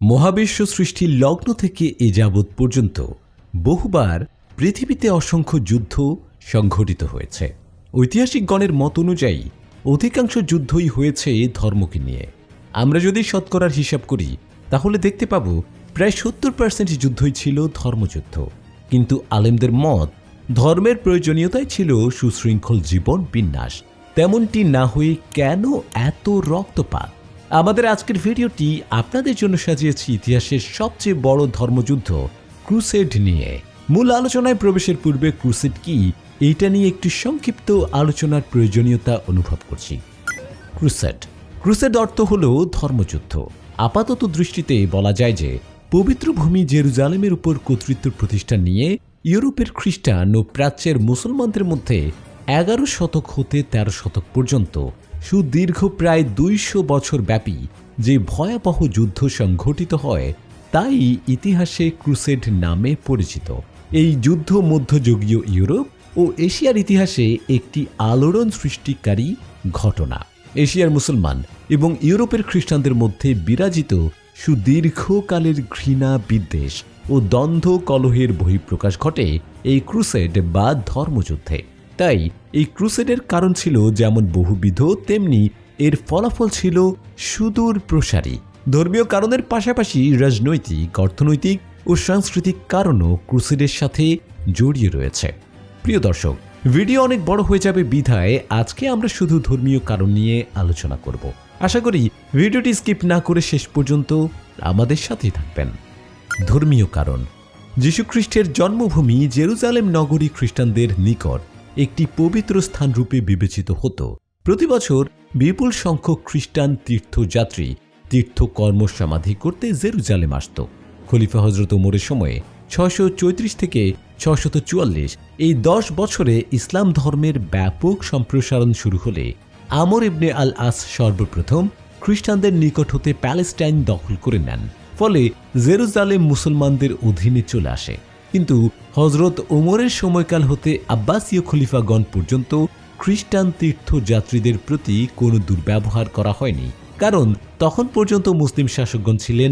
মহাবিশ্ব সৃষ্টির লগ্ন থেকে এ যাবৎ পর্যন্ত বহুবার পৃথিবীতে অসংখ্য যুদ্ধ সংঘটিত হয়েছে। ঐতিহাসিকগণের মত অনুযায়ী অধিকাংশ যুদ্ধই হয়েছে ধর্মকে নিয়ে। আমরা যদি শতকরার হিসাব করি তাহলে দেখতে পাব প্রায় 70% যুদ্ধই ছিল ধর্মযুদ্ধ। কিন্তু আলেমদের মত ধর্মের প্রয়োজনীয়তাই ছিল সুশৃঙ্খল জীবন বিন্যাস। তেমনটি না হয়ে কেন এত রক্তপাত? আমাদের আজকের ভিডিওটি আপনাদের জন্য সাজিয়েছি ইতিহাসের সবচেয়ে বড় ধর্মযুদ্ধ ক্রুসেড নিয়ে। মূল আলোচনায় প্রবেশের পূর্বে ক্রুসেড কি এইটা নিয়ে একটি সংক্ষিপ্ত আলোচনার প্রয়োজনীয়তা অনুভব করছি। ক্রুসেড অর্থ হল ধর্মযুদ্ধ। আপাতত দৃষ্টিতে বলা যায় যে পবিত্র ভূমি জেরুজালেমের উপর কর্তৃত্ব প্রতিষ্ঠা নিয়ে ইউরোপের খ্রিস্টান ও প্রাচ্যের মুসলমানদের মধ্যে 11 শতক হতে 13 শতক পর্যন্ত সুদীর্ঘ প্রায় 200 বছর ব্যাপী যে ভয়াবহ যুদ্ধ সংঘটিত হয় তাই ইতিহাসে ক্রুসেড নামে পরিচিত। এই যুদ্ধ মধ্যযুগীয় ইউরোপ ও এশিয়ার ইতিহাসে একটি আলোড়ন সৃষ্টিকারী ঘটনা। এশিয়ার মুসলমান এবং ইউরোপের খ্রিস্টানদের মধ্যে বিরাজিত সুদীর্ঘকালের ঘৃণা, বিদ্বেষ ও দ্বন্দ্ব কলহের বহিঃপ্রকাশ ঘটে এই ক্রুসেড বা ধর্মযুদ্ধে। তাই এই ক্রুসেডের কারণ ছিল যেমন বহুবিধ, তেমনি এর ফলাফল ছিল সুদূর প্রসারী। ধর্মীয় কারণের পাশাপাশি রাজনৈতিক, অর্থনৈতিক ও সাংস্কৃতিক কারণও ক্রুসেডের সাথে জড়িয়ে রয়েছে। প্রিয় দর্শক, ভিডিও অনেক বড় হয়ে যাবে বিধায় আজকে আমরা শুধু ধর্মীয় কারণ নিয়ে আলোচনা করব। আশা করি ভিডিওটি স্কিপ না করে শেষ পর্যন্ত আমাদের সাথেই থাকবেন। ধর্মীয় কারণ। যীশুখ্রিস্টের জন্মভূমি জেরুজালেম নগরী খ্রিস্টানদের নিকট একটি পবিত্র স্থান রূপে বিবেচিত হতো। প্রতি বছর বিপুল সংখ্যক খ্রিস্টান তীর্থযাত্রী তীর্থকর্ম সমাধি করতে জেরুজালেম আসত। খলিফা হজরত ওমরের সময়ে 634 থেকে 644 এই 10 বছরে ইসলাম ধর্মের ব্যাপক সম্প্রসারণ শুরু হলে আমর ইবনে আল আস সর্বপ্রথম খ্রিস্টানদের নিকট হতে প্যালেস্টাইন দখল করে নেন। ফলে জেরুজালেম মুসলমানদের অধীনে চলে আসে। কিন্তু হজরত ওমরের সময়কাল হতে আব্বাসীয় খলিফাগণ পর্যন্ত খ্রিস্টান তীর্থযাত্রীদের প্রতি কোনো দুর্ব্যবহার করা হয়নি, কারণ তখন পর্যন্ত মুসলিম শাসকগণ ছিলেন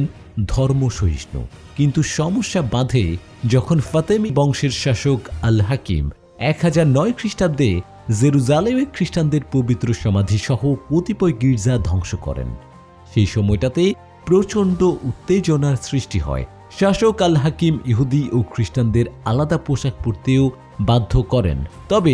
ধর্ম সহিষ্ণু। কিন্তু সমস্যা বাধে যখন ফাতেমি বংশের শাসক আল হাকিম 1009 খ্রিস্টাব্দে জেরুজালেমে খ্রিস্টানদের পবিত্র সমাধি সহ কতিপয় গির্জা ধ্বংস করেন। সেই সময়টাতে প্রচণ্ড উত্তেজনার সৃষ্টি হয়। শাসক আল হাকিম ইহুদি ও খ্রিস্টানদের আলাদা পোশাক পরতেও বাধ্য করেন। তবে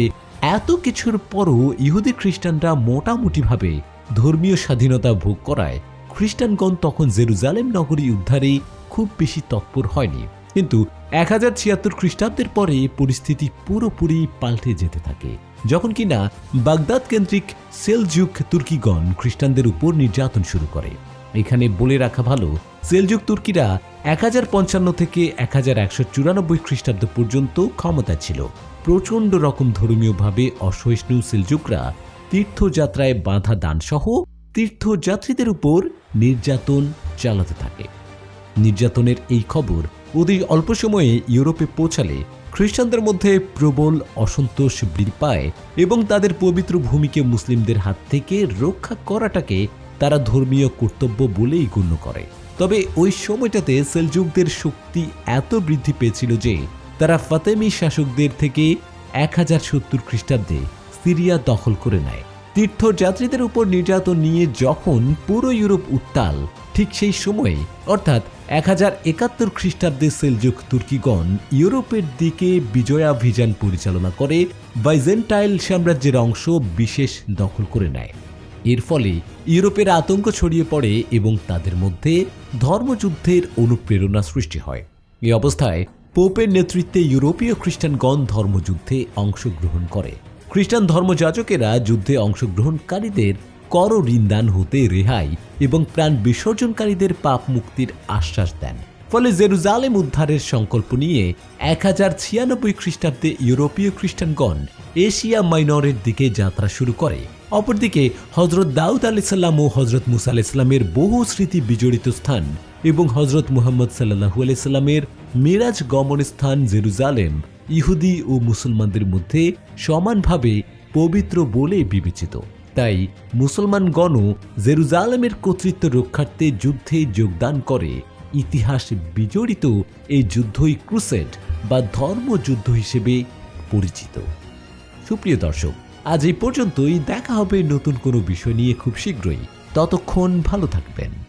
এত কিছুর পরও ইহুদি খ্রিস্টানরা মোটামুটিভাবে ধর্মীয় স্বাধীনতা ভোগ করায় খ্রিস্টানগণ তখন জেরুজালেম নগরী উদ্ধারে খুব বেশি তৎপর হয়নি। কিন্তু 1076 খ্রিস্টাব্দের পরে পরিস্থিতি পুরোপুরি পাল্টে যেতে থাকে, যখন কিনা বাগদাদ কেন্দ্রিক সেলজুক তুর্কিগণ খ্রিস্টানদের উপর নির্যাতন শুরু করে। এখানে বলে রাখা ভালো, সেলজুক তুর্কিরা 1055 থেকে 1194 খ্রিস্টাব্দ পর্যন্ত ক্ষমতা ছিল। প্রচণ্ড রকম ধর্মীয়ভাবে অসহিষ্ণু সেলজুকরা তীর্থযাত্রায় বাধা দান সহ তীর্থযাত্রীদের উপর নির্যাতন চালাতে থাকে। নির্যাতনের এই খবর অতি অল্প সময়ে ইউরোপে পৌঁছালে খ্রিস্টানদের মধ্যে প্রবল অসন্তোষ বৃদ্ধি পায় এবং তাদের পবিত্র ভূমিকে মুসলিমদের হাত থেকে রক্ষা করাটাকে তারা ধর্মীয় কর্তব্য বলেই গণ্য করে। তবে ওই সময়টাতে সেলজুকদের শক্তি এত বৃদ্ধি পেয়েছিল যে তারা ফাতেমি শাসকদের থেকে 1070 খ্রিস্টাব্দে সিরিয়া দখল করে নেয়। তীর্থযাত্রীদের উপর নির্যাতন নিয়ে যখন পুরো ইউরোপ উত্তাল, ঠিক সেই সময়ে অর্থাৎ 1071 খ্রিস্টাব্দে সেলজুক তুর্কিগণ ইউরোপের দিকে বিজয়াভিযান পরিচালনা করে বাইজেন্টাইল সাম্রাজ্যের অংশ বিশেষ দখল করে নেয়। এর ফলে ইউরোপের আতঙ্ক ছড়িয়ে পড়ে এবং তাদের মধ্যে ধর্মযুদ্ধের অনুপ্রেরণা সৃষ্টি হয়। এই অবস্থায় পোপের নেতৃত্বে ইউরোপীয় খ্রিস্টানগণ ধর্মযুদ্ধে অংশগ্রহণ করে। খ্রিস্টান ধর্মযাজকেরা যুদ্ধে অংশগ্রহণকারীদের কর ঋণদান হতে রেহাই এবং প্রাণ বিসর্জনকারীদের পাপ মুক্তির আশ্বাস দেন। ফলে জেরুজালেম উদ্ধারের সংকল্প নিয়ে 1096 খ্রিস্টাব্দে ইউরোপীয় খ্রিস্টানগণ এশিয়া মাইনরের দিকে যাত্রা শুরু করে। অপরদিকে হজরত দাউদ আলাইহিসসালাম ও হজরত মুসা আলাইহিসসালামের বহু স্মৃতি বিজড়িত স্থান এবং হজরত মুহাম্মদ সাল্লাল্লাহু আলাইহি সাল্লামের মিরাজ গমন স্থান জেরুজালেম ইহুদি ও মুসলমানদের মধ্যে সমানভাবে পবিত্র বলে বিবেচিত। তাই মুসলমানগণও জেরুজালেমের কর্তৃত্ব রক্ষার্থে যুদ্ধে যোগদান করে ইতিহাস বিজড়িত এই যুদ্ধই ক্রুসেড বা ধর্মযুদ্ধ হিসেবে পরিচিত। সুপ্রিয় দর্শক, আজ এই পর্যন্তই। দেখা হবে নতুন কোনো বিষয় নিয়ে খুব শীঘ্রই। ততক্ষণ ভালো থাকবেন।